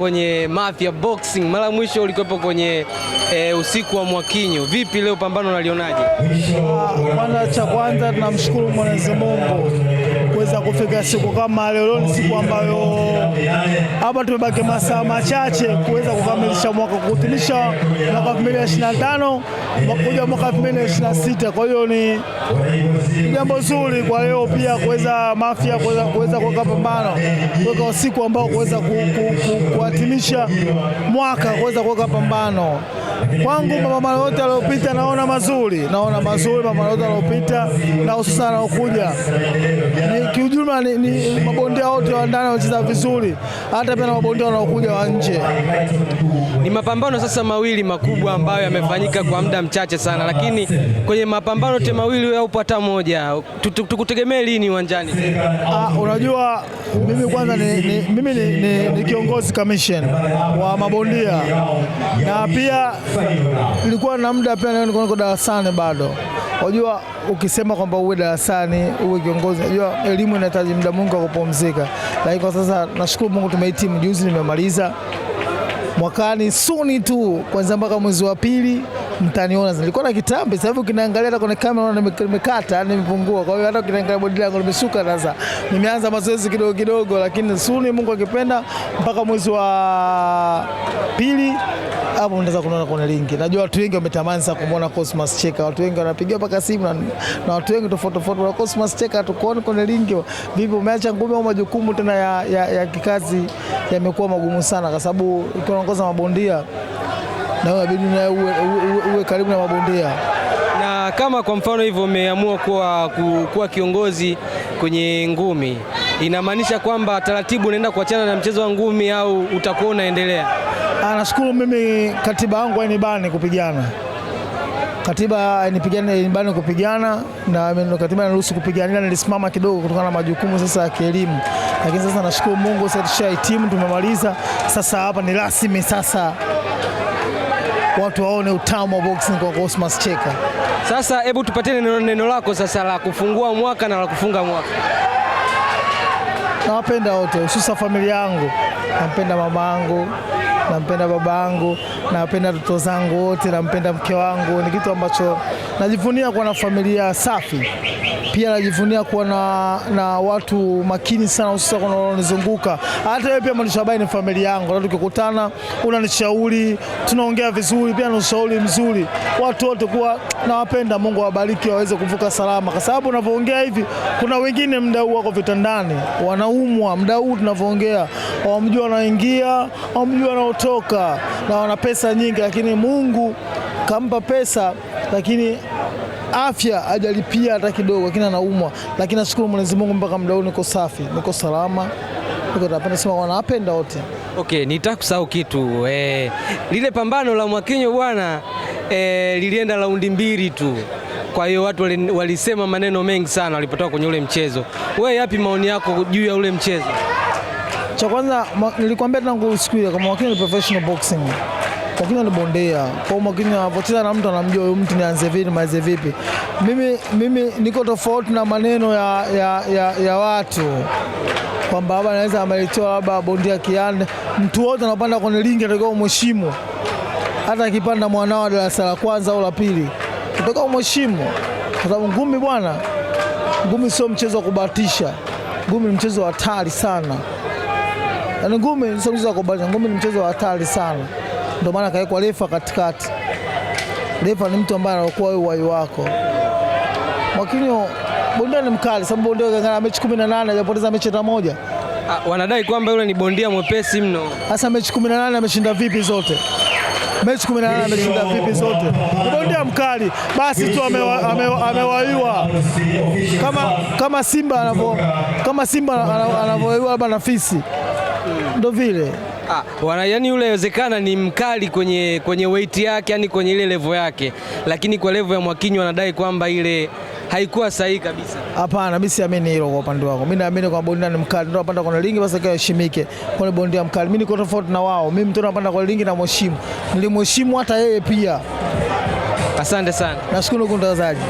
kwenye Mafia Boxing. Mara mwisho ulikuwepo kwenye usiku wa Mwakinyo. Vipi leo pambano unalionaje? Cha kwanza tunamshukuru Mwenyezi Mungu kuweza kufika siku kama leo. Ni siku ambayo hapa tumebaki masaa machache kuweza kukamilisha mwaka, kuhitimisha mwaka 2025 kuja mwaka 2026. Kwa hiyo ni jambo zuri kwa leo pia kuweza Mafia kuweza kuweka pambano, kuweka usiku ambao kuweza kuhitimisha mwaka, kuweza kuweka pambano. Kwangu mapambano yote yaliyopita naona mazuri mapambano yote yaliyopita na hususan yanayokuja. Ni kiujumla ni mabondia wote wa ndani wanacheza vizuri, hata pia na mabondia wanaokuja wa nje. Ni mapambano sasa mawili makubwa ambayo yamefanyika kwa muda mchache sana, lakini kwenye mapambano yote mawili au hata moja tukutegemee lini uwanjani? Unajua mimi kwanza ni kiongozi commission wa mabondia, na pia nilikuwa na muda pia niko darasani bado. Unajua ukisema kwamba uwe darasani uwe kiongozi, unajua elimu inahitaji muda mwingi wa kupumzika. Lakini kwa sasa nashukuru Mungu tumehitimu juzi, nimemaliza. Mwakani suni tu kwanza mpaka mwezi wa pili mtaniona. Nilikuwa na kitambi, sasa hivi ukiniangalia hata kwenye kamera nimekata, nimepungua. Kwa hiyo hata ukiniangalia bodi langu limeshuka sasa. Nimeanza mazoezi kidogo kidogo, lakini suni Mungu akipenda mpaka mwezi wa pili hapo unaweza kuona kwenye ringi. Najua watu wengi wametamani sana kumuona Cosmas Cheka. Watu wengi wanapigia mpaka simu na watu wengi tofauti na Cosmas Cheka tukoone kwenye ringi. Vipi umeacha ngumi au majukumu tena ya kikazi yamekuwa magumu sana, kwa sababu ukiongoza mabondia na wewe inabidi uwe karibu na mabondia. Na kama kwa mfano hivyo umeamua kuwa kiongozi kwenye ngumi, inamaanisha kwamba taratibu unaenda kuachana na mchezo wa ngumi au utakuwa unaendelea? Nashukuru mimi katiba yangu hainibani kupigana. Katiba hainibani kupigana, na katiba inaruhusu kupigana. Nilisimama kidogo kutokana na majukumu sasa ya kielimu. Lakini sasa nashukuru Mungu sasa tushahitimu, tumemaliza. Sasa hapa ni rasmi, sasa watu waone utamu wa boxing kwa Cosmas Cheka. Sasa hebu tupatie neno lako sasa la kufungua mwaka na la kufunga mwaka. Nawapenda wote, hususa familia yangu. Nampenda mama yangu, nampenda baba yangu, napenda watoto zangu wote, nampenda mke wangu. Ni kitu ambacho najivunia kuwa na familia safi. Pia najivunia kuwa na watu makini sana, hususa kwa wanaonizunguka. Hata wewe pia mwandishi habari ni familia yangu. Na tukikutana unanishauri, tunaongea vizuri, pia na ushauri mzuri. Watu wote kuwa nawapenda, Mungu awabariki waweze kuvuka salama. Kwa sababu unavyoongea hivi kuna wengine muda huu wako vitandani, wanaumwa muda huu tunavyoongea. Hawamjui wanaingia, hawamjui wanaotoka, na wana pesa nyingi, lakini Mungu kampa pesa lakini afya hajalipia hata kidogo, lakini anaumwa. Lakini nashukuru Mwenyezi Mungu mpaka muda huu niko safi, niko salama. Napenda sema wanapenda wote. Okay, nitaka kusahau kitu. Lile pambano la Mwakinyo bwana, lilienda raundi 2 tu. Kwa hiyo watu walisema maneno mengi sana walipotoka kwenye ule mchezo. Wewe yapi maoni yako juu ya ule mchezo? Cha kwanza nilikwambia tangu siku ile kama Mwakinyo ni professional boxing. Mwakinyo ni bondia. Kwa Mwakinyo anapocheza na mtu anamjua huyu mtu nianze vipi malize vipi. Mimi niko tofauti na maneno ya watu kwamba baba anaweza amelitoa labda bondia kiande. Mtu wote anapanda kwenye ringi atakao mheshimu. Hata akipanda mwanao darasa la kwanza au la pili, utakao mheshimu. Kwa sababu ngumi bwana, ngumi sio mchezo wa kubahatisha. Ngumi ni mchezo wa hatari sana. Yaani ngumi sio mchezo wa kubahatisha, ngumi ni mchezo wa hatari sana. Ndio maana kawekwa refa katikati. Refa ni mtu ambaye anakuwa wewe uhai wako. Mwakinyo bondia ni mkali, sababu bondia kangana mechi 18 hajapoteza mechi hata moja. Wanadai kwamba yule ni bondia mwepesi mno. Sasa mechi 18 ameshinda vipi zote? Mechi 18 ameshinda vipi zote? Ni bondia mkali, basi tu amewaiwa. Kama Simba anavyoiwa labda na fisi. Ndio vile. Yani yule inawezekana ni mkali kwenye weight yake, yani kwenye ile level yake, lakini kwa level ya Mwakinyo anadai kwamba ile haikuwa sahihi kabisa. Hapana, mimi siamini hilo kwa upande wangu. Mimi naamini kwa bondia ni mkali, ndio anapanda kwa ringi basi heshimike. Kwa bondia mkali, mimi niko tofauti na wao. Mimi mtu anapanda kwa ringi na mheshimu. Nilimheshimu hata yeye pia. Asante sana. Nashukuru kwa mtangazaji.